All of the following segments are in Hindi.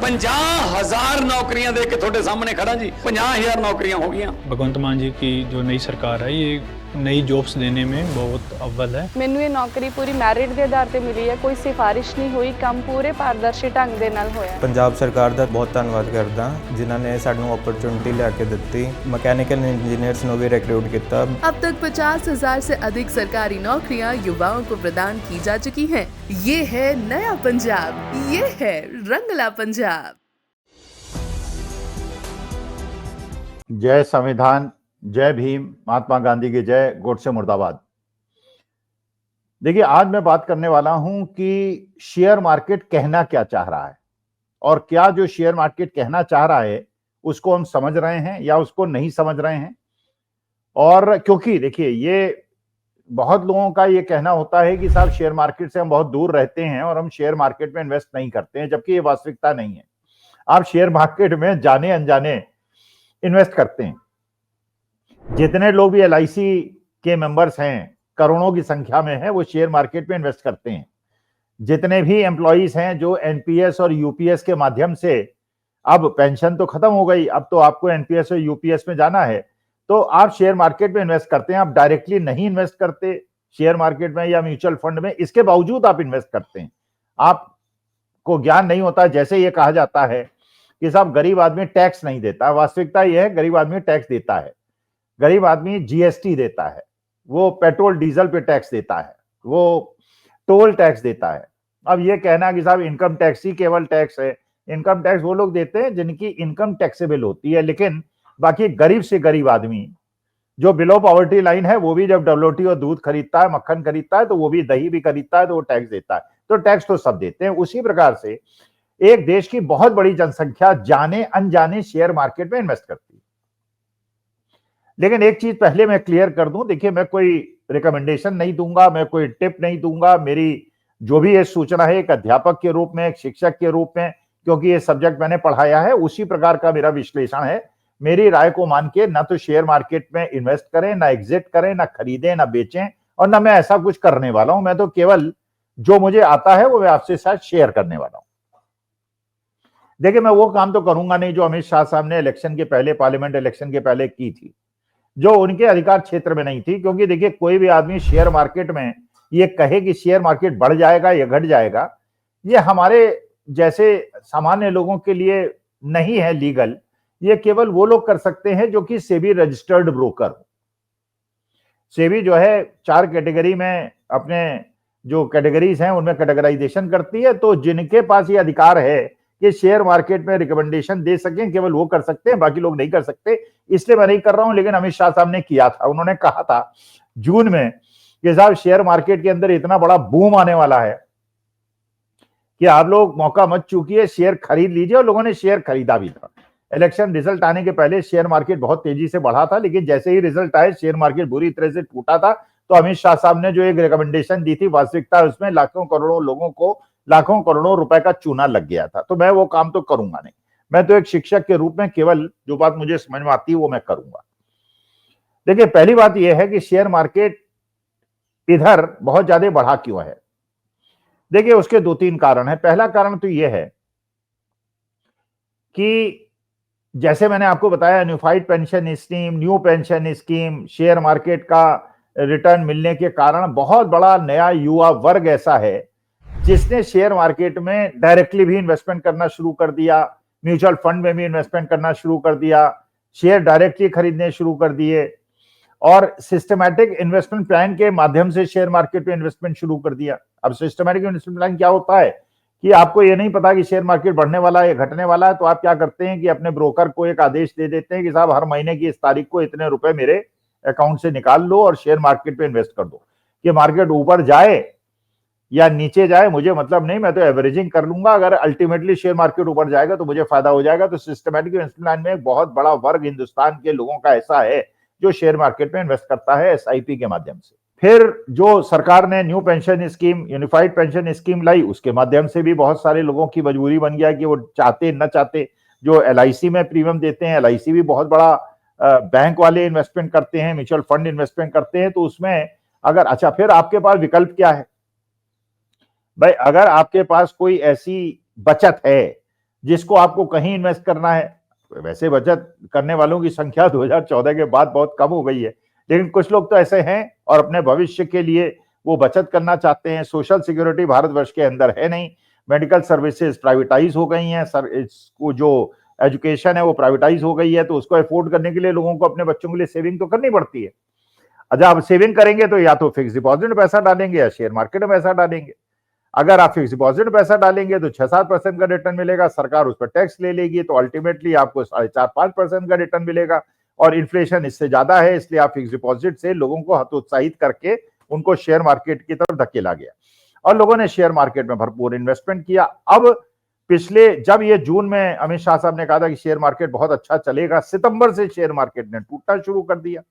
50,000 नौकरियां दे के थोड़े सामने खड़ा जी। 50,000 नौकरियां हो गई। भगवंत मान जी की जो नई सरकार है ये नई जॉब्स देने में बहुत अव्वल है। ਮੈਨੂੰ ਇਹ ਨੌਕਰੀ ਪੂਰੀ ਮੈਰਿਟ ਦੇ ਆਧਾਰ ਤੇ ਮਿਲੀ ਹੈ, ਕੋਈ ਸਿਫਾਰਿਸ਼ ਨਹੀਂ ਹੋਈ, ਕੰਮ ਪੂਰੇ ਪਾਰਦਰਸ਼ੀ ਢੰਗ ਦੇ ਨਾਲ ਹੋਇਆ। ਪੰਜਾਬ ਸਰਕਾਰ ਦਾ ਬਹੁਤ ਧੰਨਵਾਦ ਕਰਦਾ ਜਿਨ੍ਹਾਂ ਨੇ ਸਾਨੂੰ ਓਪਰਚੁਨਿਟੀ ਲਿਆ ਕੇ ਦਿੱਤੀ। ਮਕੈਨੀਕਲ ਇੰजीनियर्स ਨੂੰ ਵੀ रिक्रूट किया। अब तक 50,000 से अधिक सरकारी नौकरियां युवाओं को प्रदान की जा चुकी हैं। ये है नया पंजाब, ये है रंगला पंजाब। जय संविधान, जय भीम, महात्मा गांधी की जय, गोडसे मुर्दाबाद। देखिए, आज मैं बात करने वाला हूं कि शेयर मार्केट कहना क्या चाह रहा है और क्या जो शेयर मार्केट कहना चाह रहा है उसको हम समझ रहे हैं या उसको नहीं समझ रहे हैं। और क्योंकि देखिए, ये बहुत लोगों का ये कहना होता है कि साहब शेयर मार्केट से हम बहुत दूर रहते हैं और हम शेयर मार्केट में इन्वेस्ट नहीं करते हैं, जबकि ये वास्तविकता नहीं है। आप शेयर मार्केट में जाने अनजाने इन्वेस्ट करते हैं। जितने लोग भी LIC के मेंबर्स हैं, करोड़ों की संख्या में है, वो शेयर मार्केट में इन्वेस्ट करते हैं। जितने भी एम्प्लॉइज हैं जो NPS और UPS के माध्यम से, अब पेंशन तो खत्म हो गई, अब तो आपको NPS और UPS में जाना है, तो आप शेयर मार्केट में इन्वेस्ट करते हैं। आप डायरेक्टली नहीं इन्वेस्ट करते शेयर मार्केट में या म्यूचुअल फंड में, इसके बावजूद आप इन्वेस्ट करते हैं। आपको ज्ञान नहीं होता। जैसे ये कहा जाता है कि साहब गरीब आदमी टैक्स नहीं देता, वास्तविकता यह है गरीब आदमी टैक्स देता है। गरीब आदमी GST देता है, वो पेट्रोल डीजल पे टैक्स देता है, वो टोल टैक्स देता है। अब ये कहना कि साहब इनकम टैक्स ही केवल टैक्स है, इनकम टैक्स वो लोग देते हैं जिनकी इनकम टैक्सेबल होती है, लेकिन बाकी गरीब से गरीब आदमी जो बिलो पॉवर्टी लाइन है, वो भी जब WT और दूध खरीदता है, मक्खन खरीदता है, तो वो भी दही भी खरीदता है, तो वो टैक्स देता है। तो टैक्स तो सब देते हैं। उसी प्रकार से एक देश की बहुत बड़ी जनसंख्या जाने अनजाने शेयर मार्केट में इन्वेस्ट करती है। लेकिन एक चीज पहले मैं क्लियर कर दूं, देखिए, मैं कोई रिकमेंडेशन नहीं दूंगा, मैं कोई टिप नहीं दूंगा। मेरी जो भी ये सूचना है एक अध्यापक के रूप में, एक शिक्षक के रूप में, क्योंकि ये सब्जेक्ट मैंने पढ़ाया है, उसी प्रकार का मेरा विश्लेषण है। मेरी राय को मान के ना तो शेयर मार्केट में इन्वेस्ट करें, ना एग्जिट करें, ना खरीदें, ना बेचें, और ना मैं ऐसा कुछ करने वाला हूं। मैं तो केवल जो मुझे आता है वो मैं आपसे साथ शेयर करने वाला हूं। देखिए, मैं वो काम तो करूंगा नहीं जो अमित शाह साहब ने इलेक्शन के पहले, पार्लियामेंट इलेक्शन के पहले की थी, जो उनके अधिकार क्षेत्र में नहीं थी। क्योंकि देखिए, कोई भी आदमी शेयर मार्केट में ये कहे कि शेयर मार्केट बढ़ जाएगा या घट जाएगा, ये हमारे जैसे सामान्य लोगों के लिए नहीं है लीगल। ये केवल वो लोग कर सकते हैं जो कि सेबी रजिस्टर्ड ब्रोकर हो। सेबी जो है 4 कैटेगरी में अपने जो कैटेगरीज हैं उनमें कैटेगराइजेशन करती है। तो जिनके पास ये अधिकार है कि शेयर मार्केट में रिकमेंडेशन दे सकें, केवल वो कर सकते हैं, बाकी लोग नहीं कर सकते। इसलिए मैं नहीं कर रहा हूं, लेकिन अमित शाह साहब ने किया था। उन्होंने कहा था जून में कि साहब शेयर मार्केट के अंदर इतना बड़ा बूम आने वाला है कि आप लोग मौका मत चूकिए, शेयर खरीद लीजिए। और लोगों ने शेयर खरीदा भी था। इलेक्शन रिजल्ट आने के पहले शेयर मार्केट बहुत तेजी से बढ़ा था, लेकिन जैसे ही रिजल्ट आए शेयर मार्केट बुरी तरह से टूटा था। तो अमित शाह साहब ने जो एक रिकमेंडेशन दी थी, वास्तविकता उसमें लाखों करोड़ों लोगों को लाखों करोड़ों रुपए का चूना लग गया था। तो मैं वो काम तो करूंगा नहीं। मैं तो एक शिक्षक के रूप में केवल जो बात मुझे समझ में आती है वो मैं करूंगा। देखिए, पहली बात यह है कि शेयर मार्केट इधर बहुत ज्यादा बढ़ा क्यों है। देखिए, उसके 2-3 कारण है। पहला कारण तो यह है कि जैसे मैंने आपको बताया, unified pension scheme, new pension scheme, share market का रिटर्न मिलने के कारण बहुत बड़ा नया युवा वर्ग ऐसा है जिसने शेयर मार्केट में डायरेक्टली भी इन्वेस्टमेंट करना शुरू कर दिया, म्यूचुअल फंड में भी इन्वेस्टमेंट करना शुरू कर दिया, शेयर डायरेक्टली खरीदने शुरू कर दिए, और सिस्टमैटिक इन्वेस्टमेंट प्लान के माध्यम से शेयर मार्केट में इन्वेस्टमेंट शुरू कर दिया। अब सिस्टमैटिक इन्वेस्टमेंट प्लान क्या होता है कि आपको ये नहीं पता कि शेयर मार्केट बढ़ने वाला है या घटने वाला है, तो आप क्या करते हैं कि अपने ब्रोकर को एक आदेश दे देते हैं कि साहब हर महीने की इस तारीख को इतने रुपए मेरे अकाउंट से निकाल लो और शेयर मार्केट पे इन्वेस्ट कर दो। कि मार्केट ऊपर जाए या नीचे जाए मुझे मतलब नहीं, मैं तो एवरेजिंग कर लूंगा। अगर अल्टीमेटली शेयर मार्केट ऊपर जाएगा तो मुझे फायदा हो जाएगा। तो सिस्टमैटिक इन्वेस्टमेंट प्लान में एक बहुत बड़ा वर्ग हिंदुस्तान के लोगों का ऐसा है जो शेयर मार्केट में इन्वेस्ट करता है SIP के माध्यम से। फिर जो सरकार ने new pension scheme, unified pension scheme लाई, उसके माध्यम से भी बहुत सारे लोगों की मजबूरी बन गया कि वो चाहते न चाहते जो LIC में प्रीमियम देते हैं, LIC भी बहुत बड़ा बैंक वाले इन्वेस्टमेंट करते हैं, म्यूचुअल फंड इन्वेस्टमेंट करते हैं। तो उसमें अगर अच्छा, फिर आपके पास विकल्प क्या है भाई? अगर आपके पास कोई ऐसी बचत है जिसको आपको कहीं इन्वेस्ट करना है। वैसे बचत करने वालों की संख्या 2014 के बाद बहुत कम हो गई है, लेकिन कुछ लोग तो ऐसे हैं और अपने भविष्य के लिए वो बचत करना चाहते हैं। सोशल सिक्योरिटी भारतवर्ष के अंदर है नहीं, मेडिकल सर्विसेज प्राइवेटाइज हो गई हैं, इसको जो एजुकेशन है वो प्राइवेटाइज हो गई है, तो उसको अफोर्ड करने के लिए लोगों को अपने बच्चों के लिए सेविंग तो करनी पड़ती है। अच्छा, आप सेविंग करेंगे तो या तो फिक्स डिपॉजिट में पैसा डालेंगे या शेयर मार्केट में पैसा डालेंगे। अगर आप फिक्स डिपॉजिट में पैसा डालेंगे तो 6-7% का रिटर्न मिलेगा, सरकार उस पर टैक्स ले लेगी, तो अल्टीमेटली आपको 4.5-5% का रिटर्न मिलेगा, और इन्फ्लेशन इससे ज्यादा है, इसलिए आप फिक्स डिपॉजिट से लोगों को हतोत्साहित करके उनको शेयर मार्केट की तरफ धकेला गया और लोगों ने शेयर मार्केट में भरपूर इन्वेस्टमेंट किया। अब पिछले जब ये जून में अमित शाह साहब ने कहा था कि शेयर मार्केट बहुत अच्छा चलेगा, सितंबर से शेयर मार्केट ने टूटना शुरू कर दिया।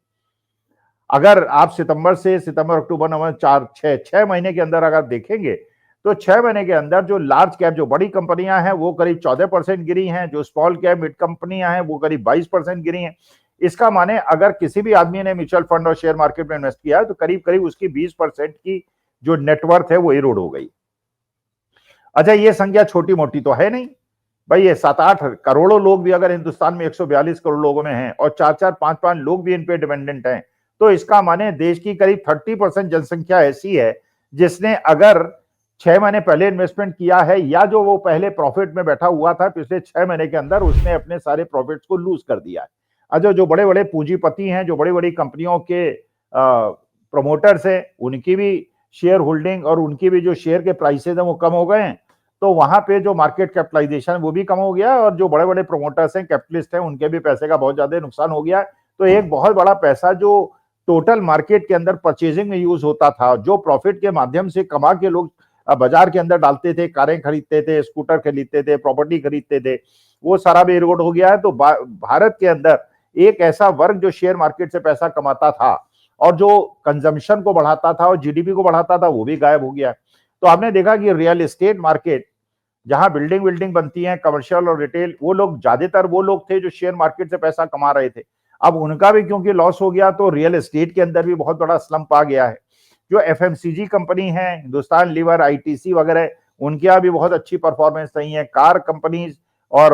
अगर आप सितंबर अक्टूबर नवंबर 6 महीने के अंदर अगर देखेंगे तो 6 महीने के अंदर जो लार्ज कैप जो बड़ी कंपनियां हैं वो करीब 14% गिरी हैं, जो स्मॉल कैप मिड कंपनियां हैं वो करीब 22% गिरी हैं। इसका माने अगर किसी भी आदमी ने म्यूचुअल फंड और शेयर मार्केट में इन्वेस्ट किया है तो करीब करीब उसकी 20% की जो नेटवर्थ है वो इरोड हो गई। अच्छा, ये संख्या छोटी मोटी तो है नहीं भाई, ये 7-8 करोड़ों लोग भी अगर हिंदुस्तान में 142 करोड़ लोगों में हैं और 4-4, 5-5 लोग भी इन पे डिपेंडेंट हैं, तो इसका माने देश की करीब 30% जनसंख्या ऐसी है जिसने अगर 6 महीने पहले इन्वेस्टमेंट किया है या जो वो पहले प्रॉफिट में बैठा हुआ था पिछले 6 महीने के अंदर उसने अपने सारे प्रॉफिट्स को लूज कर दिया है। अच्छा, जो बड़े बड़े पूंजीपति हैं, जो बड़ी बड़ी कंपनियों के प्रमोटर्स हैं, उनकी भी शेयर होल्डिंग और उनकी भी जो शेयर के प्राइसेस हैं वो कम हो गए हैं, तो वहां पे जो मार्केट कैपिटलाइजेशन वो भी कम हो गया और जो बड़े बड़े प्रमोटर्स हैं, कैपिटलिस्ट हैं, उनके भी पैसे का बहुत ज्यादा नुकसान हो गया। तो एक बहुत बड़ा पैसा जो टोटल मार्केट के अंदर परचेजिंग में यूज होता था, जो प्रॉफिट के माध्यम से कमा के लोग बाजार के अंदर डालते थे, कारें खरीदते थे, स्कूटर खरीदते थे, प्रॉपर्टी खरीदते थे, वो सारा भी इरोड हो गया है। तो भारत के अंदर एक ऐसा वर्ग जो शेयर मार्केट से पैसा कमाता था और जो कंजम्पशन को बढ़ाता था और जीडीपी को बढ़ाता था, वो भी गायब हो गया। तो आपने देखा कि रियल एस्टेट मार्केट, जहां बिल्डिंग बनती है, कमर्शियल और रिटेल, वो लोग ज्यादातर वो लोग थे जो शेयर मार्केट से पैसा कमा रहे थे। अब उनका भी क्योंकि लॉस हो गया तो रियल एस्टेट के अंदर भी बहुत बड़ा स्लम्प आ गया है। जो एफएमसीजी कंपनी है, हिंदुस्तान लीवर, आईटीसी वगैरह, उनके यहाँ भी बहुत अच्छी परफॉर्मेंस नहीं है। कार कंपनीज और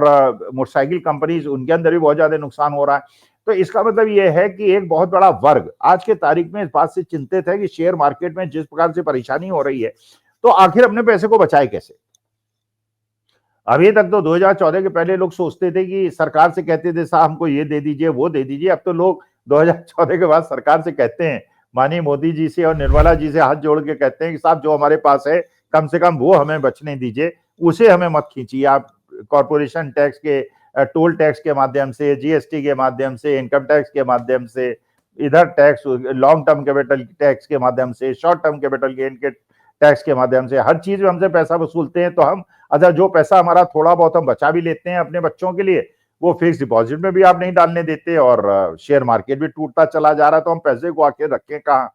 मोटरसाइकिल कंपनीज, उनके अंदर भी बहुत ज्यादा नुकसान हो रहा है। तो इसका मतलब यह है कि एक बहुत बड़ा वर्ग आज के तारीख में इस बात से चिंतित है कि शेयर मार्केट में जिस प्रकार से परेशानी हो रही है, तो आखिर अपने पैसे को बचाए कैसे। अभी तक तो 2014 के पहले लोग सोचते थे कि सरकार से कहते थे साहब हमको ये दे दीजिए, वो दे दीजिए। अब तो लोग 2014 के बाद सरकार से कहते हैं, माननीय मोदी जी से और निर्मला जी से हाथ जोड़ के कहते हैं कि साहब जो हमारे पास है कम से कम वो हमें बचने दीजिए, उसे हमें मत खींचिए। आप कॉर्पोरेशन टैक्स के, टोल टैक्स के माध्यम से, जीएसटी के माध्यम से, इनकम टैक्स के माध्यम से, इधर tax, long term capital tax के माध्यम से, शॉर्ट टर्म कैपिटल गेन के टैक्स के माध्यम से, हर चीज में हमसे पैसा वसूलते हैं। तो हम अच्छा जो पैसा हमारा थोड़ा बहुत हम बचा भी लेते हैं अपने बच्चों के लिए, वो फिक्स डिपॉजिट में भी आप नहीं डालने देते और शेयर मार्केट भी टूटता चला जा रहा है, तो हम पैसे को आके रखें कहाँ।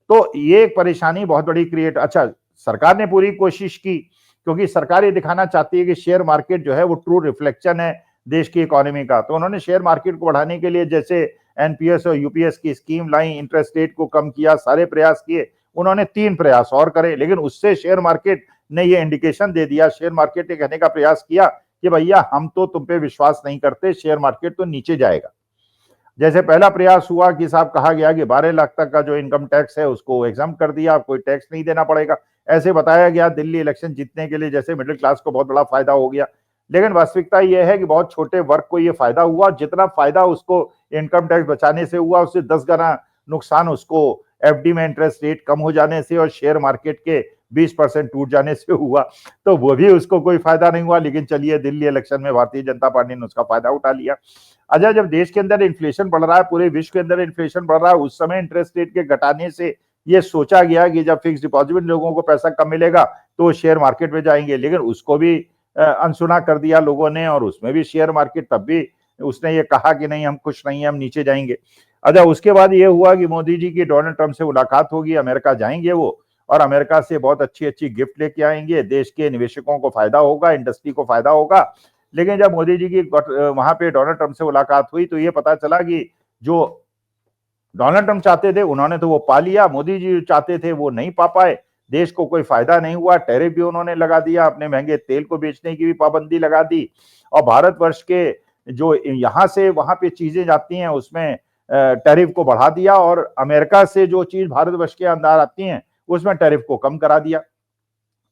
तो ये एक परेशानी बहुत बड़ी क्रिएट। अच्छा, सरकार ने पूरी कोशिश की, क्योंकि सरकार ये दिखाना चाहती है कि शेयर मार्केट जो है वो ट्रू रिफ्लेक्शन है देश की इकोनॉमी का। तो उन्होंने शेयर मार्केट को बढ़ाने के लिए जैसे एनपीएस और यूपीएस की स्कीम लाई, इंटरेस्ट रेट को कम किया, सारे प्रयास किए। उन्होंने 3 प्रयास और करे, लेकिन उससे शेयर मार्केट ने ये इंडिकेशन दे दिया, शेयर मार्केट ने कहने का प्रयास किया कि भैया हम तो तुम पे विश्वास नहीं करते, शेयर मार्केट तो नीचे जाएगा। जैसे पहला प्रयास हुआ कि साहब कहा गया कि 12 लाख तक का जो इनकम टैक्स है उसको एग्जाम कर दिया, कोई टैक्स नहीं देना पड़ेगा, ऐसे बताया गया। दिल्ली इलेक्शन जीतने के लिए जैसे मिडिल क्लास को बहुत बड़ा फायदा हो गया, लेकिन वास्तविकता यह है कि बहुत छोटे वर्ग को यह फायदा हुआ। जितना फायदा उसको इनकम टैक्स बचाने से हुआ, उससे 10 गुना नुकसान उसको एफडी में इंटरेस्ट रेट कम हो जाने से और शेयर मार्केट के 20% टूट जाने से हुआ। तो वो भी उसको कोई फायदा नहीं हुआ, लेकिन चलिए दिल्ली इलेक्शन में भारतीय जनता पार्टी ने उसका फायदा उठा लिया। अच्छा, जब देश के अंदर इन्फ्लेशन बढ़ रहा है, पूरे विश्व के अंदर इन्फ्लेशन बढ़ रहा है, उस समय इंटरेस्ट रेट के घटाने से ये सोचा गया कि जब फिक्स डिपॉजिट में लोगों को पैसा कम मिलेगा तो वो शेयर मार्केट में जाएंगे, लेकिन उसको भी अनसुना कर दिया लोगों ने और उसमें भी शेयर मार्केट तब भी उसने ये कहा कि नहीं हम खुश नहीं है, हम नीचे जाएंगे। अच्छा, उसके बाद ये हुआ कि मोदी जी की डोनाल्ड ट्रंप से मुलाकात होगी, अमेरिका जाएंगे वो और अमेरिका से बहुत अच्छी अच्छी गिफ्ट लेके आएंगे, देश के निवेशकों को फायदा होगा, इंडस्ट्री को फायदा होगा। लेकिन जब मोदी जी की वहां पे डोनाल्ड ट्रंप से मुलाकात हुई तो ये पता चला कि जो डोनाल्ड ट्रंप चाहते थे उन्होंने तो वो पा लिया, मोदी जी चाहते थे वो नहीं पा पाए। देश को कोई फायदा नहीं हुआ। टैरिफ भी उन्होंने लगा दिया, अपने महंगे तेल को बेचने की भी पाबंदी लगा दी, और भारतवर्ष के जो यहाँ से वहां पे चीजें जाती हैं उसमें टैरिफ को बढ़ा दिया, और अमेरिका से जो चीज भारतवर्ष के अंदर आती हैं उसमें टैरिफ को कम करा दिया।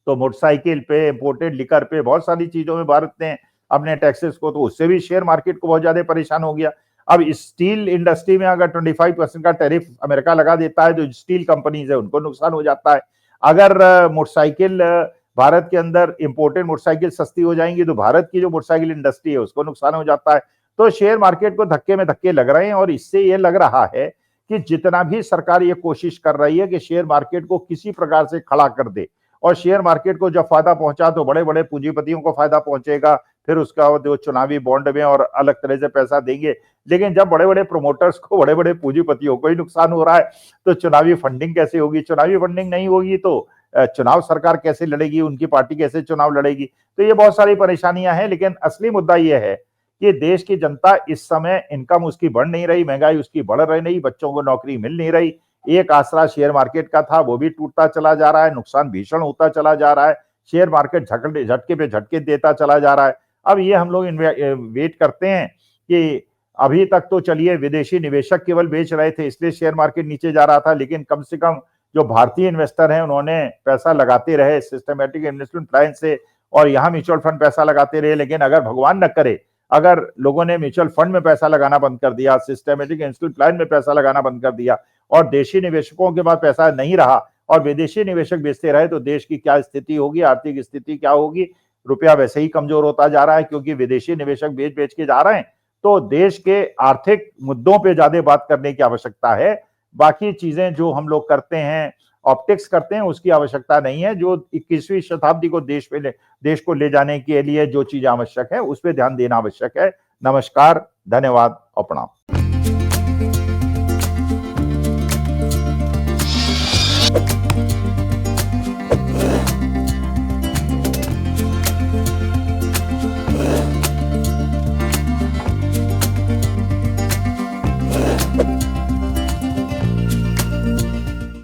तो मोटरसाइकिल पे, इंपोर्टेड लिकर पे, बहुत सारी चीजों में भारत ने अपने टैक्सेस को, तो उससे भी शेयर मार्केट को बहुत ज्यादा परेशान हो गया। अब स्टील इंडस्ट्री में अगर 25% का टैरिफ अमेरिका लगा देता है, जो स्टील कंपनीज है उनको नुकसान हो जाता है। अगर मोटरसाइकिल भारत के अंदर इंपोर्टेड मोटरसाइकिल सस्ती हो जाएंगी तो भारत की जो मोटरसाइकिल इंडस्ट्री है उसको नुकसान हो जाता है। तो शेयर मार्केट को धक्के में धक्के लग रहे हैं, और इससे ये लग रहा है कि जितना भी सरकार ये कोशिश कर रही है कि शेयर मार्केट को किसी प्रकार से खड़ा कर दे, और शेयर मार्केट को जब फायदा पहुंचा तो बड़े बड़े पूंजीपतियों को फायदा पहुंचेगा, फिर उसका जो चुनावी बॉन्ड में और अलग तरह से पैसा देंगे। लेकिन जब बड़े बड़े प्रोमोटर्स को, बड़े बड़े पूंजीपतियों को ही नुकसान हो रहा है, तो चुनावी फंडिंग कैसे होगी? चुनावी फंडिंग नहीं होगी तो चुनाव सरकार कैसे लड़ेगी, उनकी पार्टी कैसे चुनाव लड़ेगी? तो ये बहुत सारी परेशानियां हैं। लेकिन असली मुद्दा ये है कि देश की जनता इस समय इनकम उसकी बढ़ नहीं रही, महंगाई उसकी बढ़ रही नहीं, बच्चों को नौकरी मिल नहीं रही। एक आसरा शेयर मार्केट का था वो भी टूटता चला जा रहा है, नुकसान भीषण होता चला जा रहा है, शेयर मार्केट झटके पे झटके देता चला जा रहा है। अब ये हम लोग वेट करते हैं कि अभी तक तो चलिए विदेशी निवेशक केवल बेच रहे थे इसलिए शेयर मार्केट नीचे जा रहा था, लेकिन कम से कम जो भारतीय इन्वेस्टर हैं उन्होंने पैसा लगाते रहे सिस्टमेटिक इन्वेस्टमेंट प्लान से, और यहाँ म्यूचुअल फंड पैसा लगाते रहे। लेकिन अगर भगवान न करे, अगर लोगों ने म्यूचुअल फंड में पैसा लगाना बंद कर दिया, सिस्टमेटिक इन्वेस्टमेंट प्लान में पैसा लगाना बंद कर दिया, और देशी निवेशकों के पास पैसा नहीं रहा और विदेशी निवेशक बेचते रहे, तो देश की क्या स्थिति होगी, आर्थिक स्थिति क्या होगी? रुपया वैसे ही कमजोर होता जा रहा है क्योंकि विदेशी निवेशक बेच बेच के जा रहे हैं। तो देश के आर्थिक मुद्दों पे ज्यादा बात करने की आवश्यकता है। बाकी चीजें जो हम लोग करते हैं, ऑप्टिक्स करते हैं, उसकी आवश्यकता नहीं है। जो 21वीं शताब्दी को देश को ले जाने के लिए जो चीज आवश्यक है उस पर ध्यान देना आवश्यक है। नमस्कार, धन्यवाद और प्रणाम।